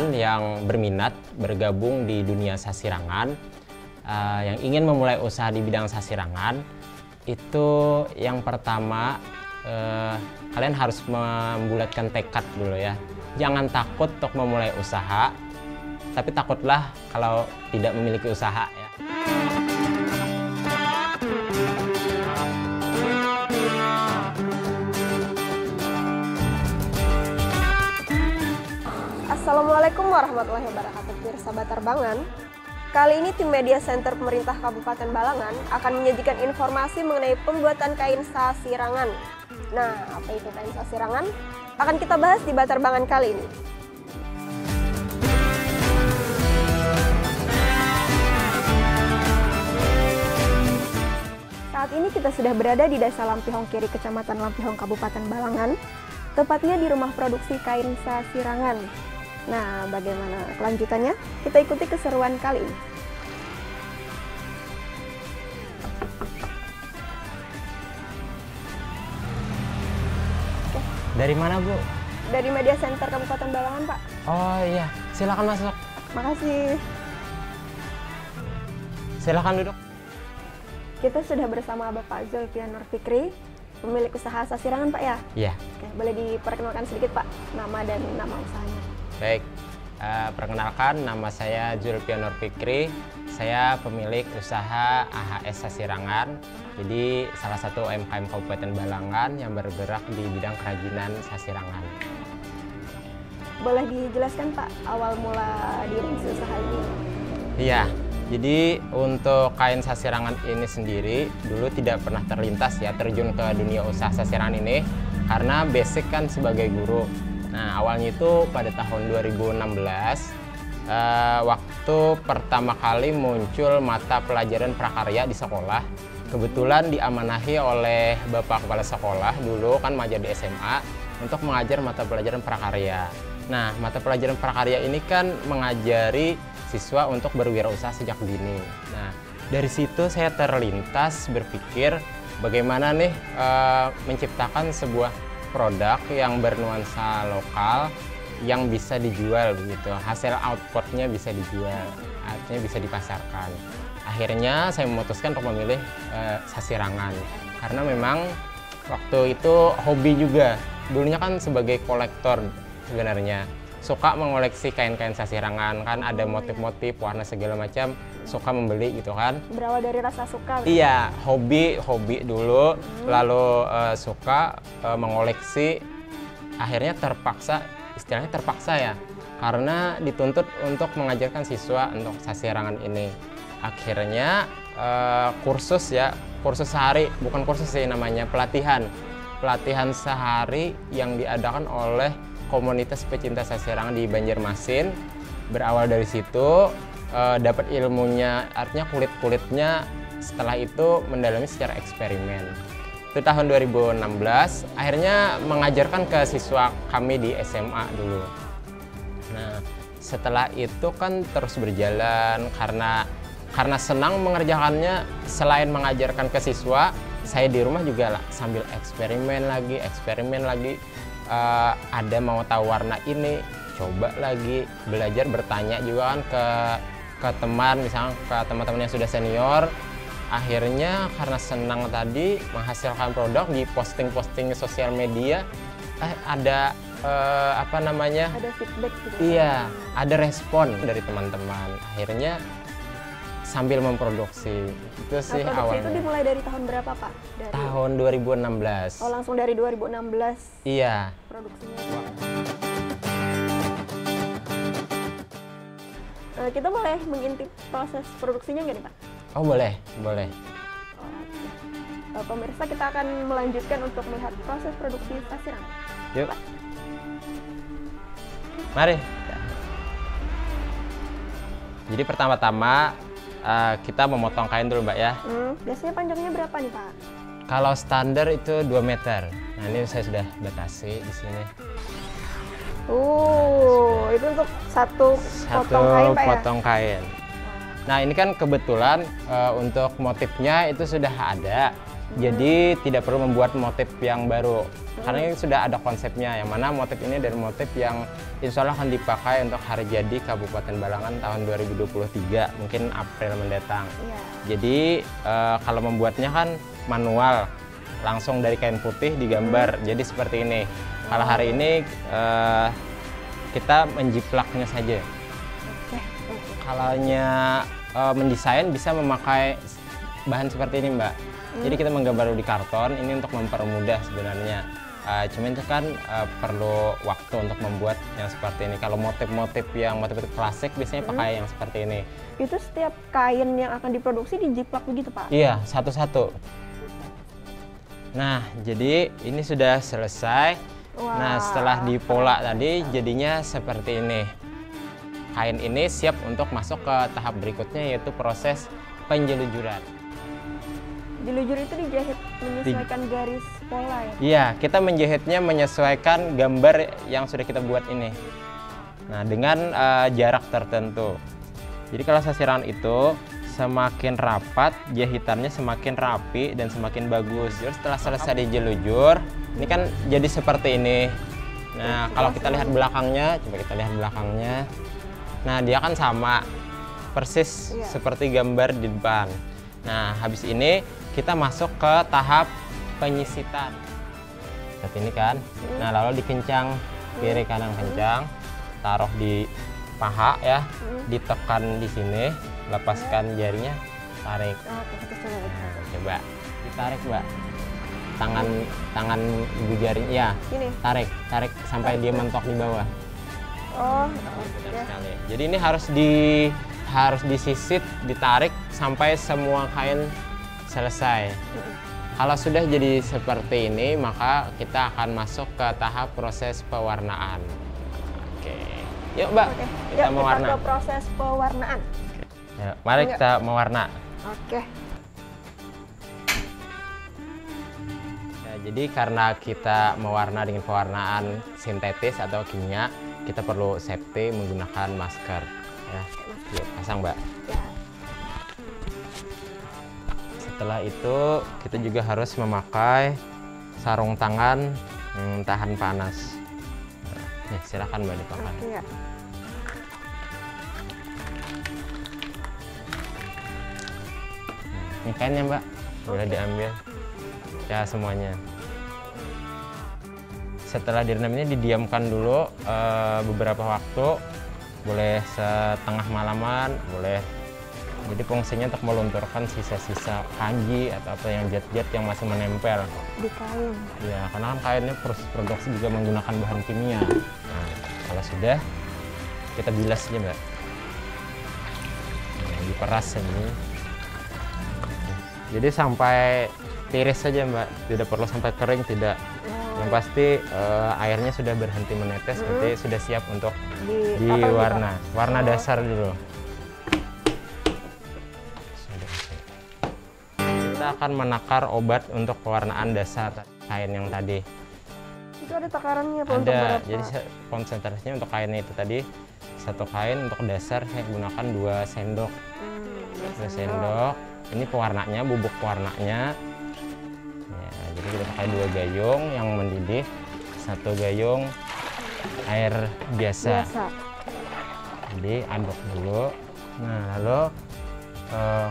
teman-teman yang berminat bergabung di dunia sasirangan, yang ingin memulai usaha di bidang sasirangan, itu yang pertama kalian harus membulatkan tekad dulu ya. Jangan takut untuk memulai usaha, tapi takutlah kalau tidak memiliki usaha ya. Assalamualaikum warahmatullahi wabarakatuh, pemirsa Batarbangan. Kali ini tim Media Center Pemerintah Kabupaten Balangan akan menyajikan informasi mengenai pembuatan kain sasirangan. Nah, apa itu kain sasirangan? Akan kita bahas di Batarbangan kali ini. Saat ini kita sudah berada di Desa Lampihong Kiri, Kecamatan Lampihong, Kabupaten Balangan, tepatnya di rumah produksi kain sasirangan. Nah, bagaimana kelanjutannya? Kita ikuti keseruan kali ini. Dari mana, Bu? Dari Media Center Kabupaten Balangan, Pak. Oh iya, silakan masuk. Makasih. Silakan duduk. Kita sudah bersama Bapak Zulfianur Fikri, pemilik usaha sasirangan, Pak ya? Iya. Oke, boleh diperkenalkan sedikit, Pak, nama dan nama usahanya? Baik, perkenalkan nama saya Zulfianur Fikri. Saya pemilik usaha AHS Sasirangan. Jadi salah satu UMKM Kabupaten Balangan yang bergerak di bidang kerajinan sasirangan. Boleh dijelaskan, Pak, awal mula dirintis usaha ini? Iya, jadi untuk kain sasirangan ini sendiri dulu tidak pernah terlintas ya terjun ke dunia usaha sasirangan ini karena basic kan sebagai guru. Nah, awalnya itu pada tahun 2016 waktu pertama kali muncul mata pelajaran prakarya di sekolah. Kebetulan diamanahi oleh Bapak Kepala Sekolah dulu kan mengajar di SMA untuk mengajar mata pelajaran prakarya. Nah, mata pelajaran prakarya ini kan mengajari siswa untuk berwirausaha sejak dini. Nah, dari situ saya terlintas berpikir bagaimana nih menciptakan sebuah produk yang bernuansa lokal yang bisa dijual begitu. Hasil outputnya bisa dijual, artinya bisa dipasarkan. Akhirnya saya memutuskan untuk memilih sasirangan karena memang waktu itu hobi juga. Dulunya kan sebagai kolektor sebenarnya. Suka mengoleksi kain-kain sasirangan, kan ada motif-motif, warna segala macam, suka membeli gitu kan. Berawal dari rasa suka? Iya, hobi dulu, lalu suka mengoleksi, akhirnya terpaksa, istilahnya terpaksa ya, karena dituntut untuk mengajarkan siswa untuk sasirangan ini. Akhirnya kursus sehari, bukan kursus sih namanya, pelatihan sehari yang diadakan oleh komunitas pecinta sasirangan di Banjarmasin. Berawal dari situ dapat ilmunya, artinya kulit-kulitnya. Setelah itu mendalami secara eksperimen. Itu tahun 2016 akhirnya mengajarkan ke siswa kami di SMA dulu. Nah, setelah itu kan terus berjalan karena senang mengerjakannya. Selain mengajarkan ke siswa, saya di rumah juga sambil eksperimen lagi. Ada mau tahu warna ini, coba lagi belajar, bertanya juga kan ke teman, misalnya ke teman-teman yang sudah senior. Akhirnya karena senang tadi menghasilkan produk, di posting sosial media, ada ada feedback gitu. Iya, ada respon dari teman-teman. Akhirnya sambil memproduksi. Itu sih awalnya. Itu dimulai dari tahun berapa, Pak? Tahun 2016. Oh, langsung dari 2016. Iya. Produksinya. Kita boleh mengintip proses produksinya nggak nih, Pak? Oh, boleh. Pemirsa, kita akan melanjutkan untuk melihat proses produksi sasirangan. Yuk. Pak. Mari. Jadi pertama-tama kita memotong kain dulu, Mbak ya. Biasanya panjangnya berapa nih, Pak? Kalau standar itu 2 meter. Nah, ini saya sudah batasi di sini. Itu untuk satu potong kain, Pak ya? Potong kain. Nah, ini kan kebetulan untuk motifnya itu sudah ada. Jadi tidak perlu membuat motif yang baru. Karena ini sudah ada konsepnya, yang mana motif ini dari motif yang insya Allah akan dipakai untuk hari jadi Kabupaten Balangan tahun 2023, mungkin April mendatang. Jadi kalau membuatnya kan manual, langsung dari kain putih digambar, jadi seperti ini. Kalau hari ini kita menjiplaknya saja. Kalau mendesain bisa memakai bahan seperti ini, Mbak. Jadi kita menggambar di karton, ini untuk mempermudah sebenarnya. Cuman itu kan perlu waktu untuk membuat yang seperti ini. Kalau motif-motif yang motif klasik biasanya pakai yang seperti ini. Itu setiap kain yang akan diproduksi dijiplak begitu, Pak? Iya, satu-satu. Nah, jadi ini sudah selesai. Wah, nah, setelah dipola tadi jadinya seperti ini. Kain ini siap untuk masuk ke tahap berikutnya, yaitu proses penjelujuran. Jelujur itu dijahit menyesuaikan garis pola ya? Iya, kita menjahitnya menyesuaikan gambar yang sudah kita buat ini. Nah, dengan jarak tertentu. Jadi kalau sasirangan itu semakin rapat, jahitannya semakin rapi dan semakin bagus. Jadi setelah selesai dijelujur, ini kan jadi seperti ini. Nah, kalau kita lihat belakangnya, coba kita lihat belakangnya. Nah, dia kan sama, persis seperti gambar di depan. Nah, habis ini kita masuk ke tahap penyisitan. Seperti ini kan. Nah, lalu dikencang, kiri kanan kencang, taruh di paha ya, ditekan di sini, lepaskan jarinya, tarik. Nah, coba ditarik, Mbak. Tangan ibu jari, ya. Tarik sampai dia mentok di bawah. Oh, benar sekali. Jadi ini harus disisit, ditarik sampai semua kain selesai. Kalau sudah jadi seperti ini, maka kita akan masuk ke tahap proses pewarnaan. Oke, yuk Mbak, kita mewarna. Kita ke proses pewarnaan. Ya, mari kita mewarna. Oke. Ya, jadi karena kita mewarna dengan pewarnaan sintetis atau kimia, kita perlu safety menggunakan masker. Ya, yuk pasang, Mbak. Setelah itu kita juga harus memakai sarung tangan yang tahan panas. Nih, silakan Mbak dipakai. Ya. Ini kainnya, Mbak, boleh diambil ya semuanya. Setelah direndam ini didiamkan dulu beberapa waktu, boleh setengah malaman, boleh. Jadi fungsinya untuk melunturkan sisa-sisa kanji atau apa yang zat-zat yang masih menempel di kain. Ya, karena kan kainnya proses produksi juga menggunakan bahan kimia. Nah, kalau sudah, kita bilas aja, Mbak. Nah, diperas ini. Jadi sampai tiris saja, Mbak. Tidak perlu sampai kering, tidak. Yang pasti airnya sudah berhenti menetes, berarti sudah siap untuk diwarna. Warna dasar dulu. Kita akan menakar obat untuk pewarnaan dasar kain yang tadi. Itu ada takarannya Pak? Ada, jadi konsentrasinya untuk kain itu tadi, satu kain untuk dasar saya gunakan 2 sendok. 2 sendok. Ini pewarnanya, bubuk pewarnanya. Ya, jadi kita pakai 2 gayung yang mendidih, 1 gayung air biasa. Jadi aduk dulu. Nah, lalu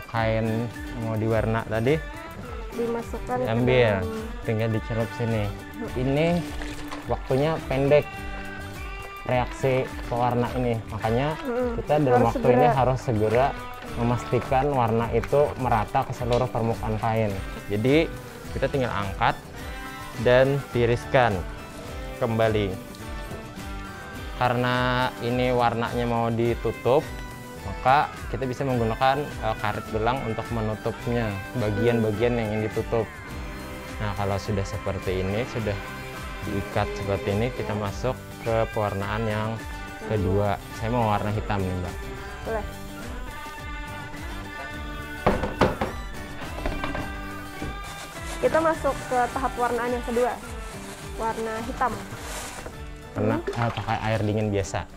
kain mau diwarna tadi dimasukkan, diambil, tinggal dicelup sini. Ini waktunya pendek reaksi pewarna ini, makanya kita dalam waktu ini harus segera memastikan warna itu merata ke seluruh permukaan kain. Jadi kita tinggal angkat dan tiriskan kembali. Karena ini warnanya mau ditutup, maka kita bisa menggunakan karet gelang untuk menutupnya, bagian-bagian yang ingin ditutup. Nah, kalau sudah seperti ini, sudah diikat seperti ini, kita masuk ke pewarnaan yang kedua. Saya mau warna hitam nih, Mbak. Boleh. Kita masuk ke tahap warnaan yang kedua, warna hitam. Karena pakai air dingin biasa.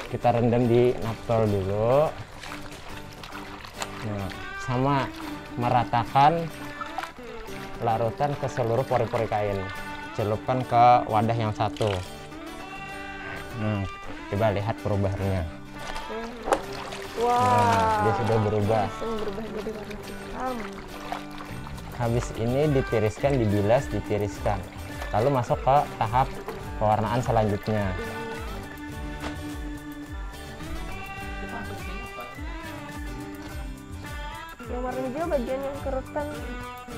Kita rendam di naptol dulu. Nah, sama meratakan larutan ke seluruh pori-pori kain. Celupkan ke wadah yang satu. Nah, coba lihat perubahannya. Wah, Nah, dia sudah berubah. langsung berubah jadi warna hitam. Habis ini ditiriskan, dibilas, ditiriskan. Lalu masuk ke tahap pewarnaan selanjutnya. Yang warna hijau bagian yang kerutan.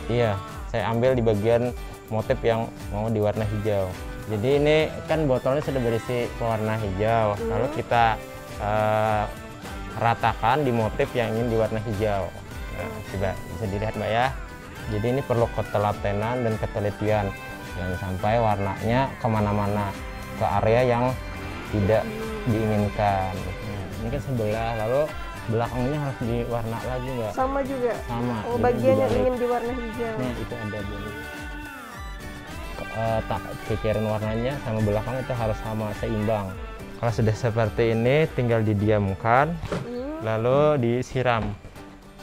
Iya, saya ambil di bagian motif yang mau diwarna hijau. Jadi ini kan botolnya sudah berisi pewarna hijau, lalu kita ratakan di motif yang ingin diwarna hijau. Nah, coba bisa dilihat Mbak ya. Jadi ini perlu ketelatenan dan ketelitian, jangan sampai warnanya kemana-mana ke area yang tidak diinginkan. Nah, ini kan sebelah, lalu belakangnya harus diwarna lagi Mbak. Sama juga. Sama. Oh, Jadi bagian yang dibalik. ingin diwarna hijau. Nah, itu ada bunyi. Tak ceceran warnanya sama belakang itu harus sama, seimbang. Kalau sudah seperti ini tinggal didiamkan, lalu disiram.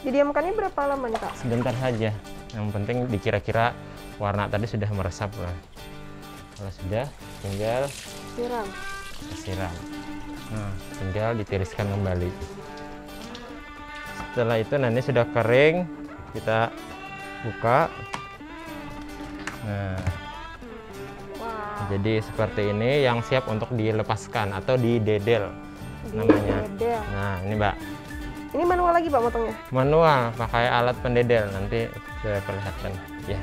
Didiamkannya berapa lama nih Kak? Sebentar saja. Yang penting dikira-kira warna tadi sudah meresap lah. Kalau sudah, tinggal Siram. disiram. Nah, tinggal ditiriskan kembali. Setelah itu nanti sudah kering, kita buka. Nah, Wah, jadi seperti ini yang siap untuk dilepaskan atau didedel namanya. dedel. Nah, ini Mbak, Ini manual lagi Pak motongnya? manual pakai alat pendedel, nanti saya perlihatkan ya.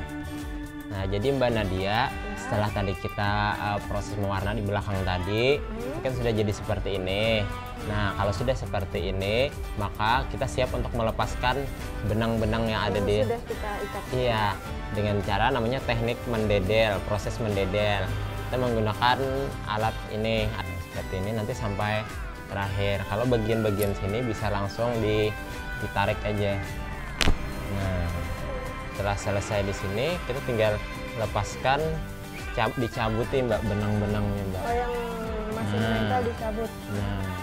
Nah, jadi Mbak Nadia, setelah tadi kita proses mewarna di belakang tadi, ini kan sudah jadi seperti ini. Nah, kalau sudah seperti ini, maka kita siap untuk melepaskan benang-benang yang ada di. Sudah kita ikat. Iya, dengan cara namanya teknik mendedel, proses mendedel. Kita menggunakan alat ini seperti ini nanti sampai terakhir. Kalau bagian-bagian sini bisa langsung ditarik aja. Nah, setelah selesai di sini, kita tinggal lepaskan, dicabutin Mbak benang-benangnya Mbak. Oh, yang masih nempel dicabut. Nah,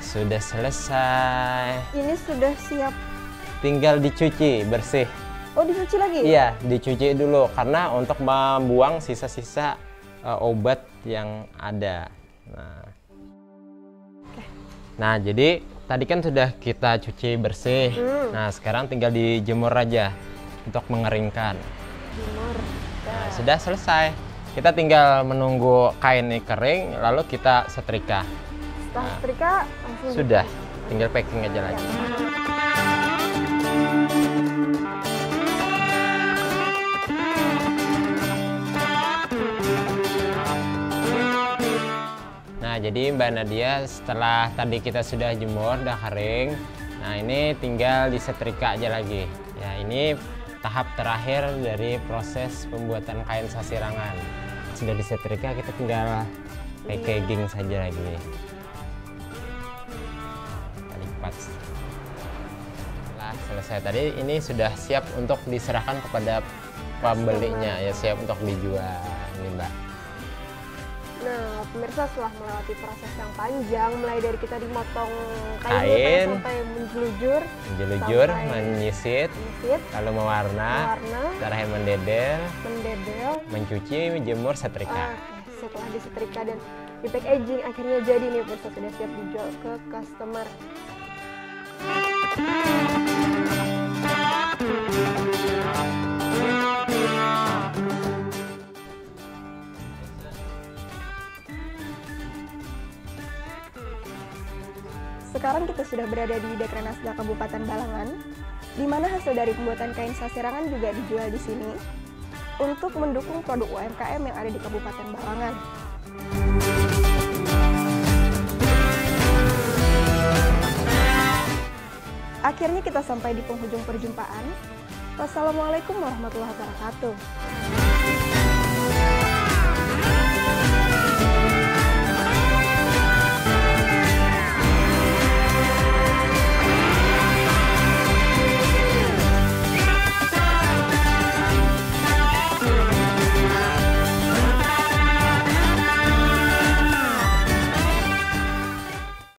sudah selesai. Ini sudah siap. Tinggal dicuci bersih. Oh, dicuci lagi? Iya, dicuci dulu karena untuk membuang sisa-sisa obat yang ada. Nah, jadi tadi kan sudah kita cuci bersih. Nah, sekarang tinggal dijemur aja untuk mengeringkan. Jemur. Nah, sudah selesai. Kita tinggal menunggu kain ini kering, lalu kita setrika. Setelah setrika langsung Sudah, tinggal packing aja lagi. Nah, jadi Mbak Nadia, setelah tadi kita sudah jemur, udah kering. Nah, ini tinggal disetrika aja lagi. Ya, ini tahap terakhir dari proses pembuatan kain sasirangan. Sudah disetrika, kita tinggal packaging saja lagi. Kita lipat. Setelah selesai tadi, ini sudah siap untuk diserahkan kepada pembelinya, ya siap untuk dijual. Ini Mbak. Nah, pemirsa, setelah melewati proses yang panjang, mulai dari kita dimotong Kain. kain sampai menjelujur, Menjelujur, sampai menyisit, menyisip, lalu mewarna, mewarna, terakhir mendedel, mendedel. mencuci, menjemur, setrika. Setelah disetrika dan di packaging, akhirnya jadi nih pemirsa, sudah siap dijual ke customer. Sekarang kita sudah berada di Dekranasda Kabupaten Balangan, di mana hasil dari pembuatan kain sasirangan juga dijual di sini untuk mendukung produk UMKM yang ada di Kabupaten Balangan. Akhirnya kita sampai di penghujung perjumpaan. Wassalamualaikum warahmatullahi wabarakatuh.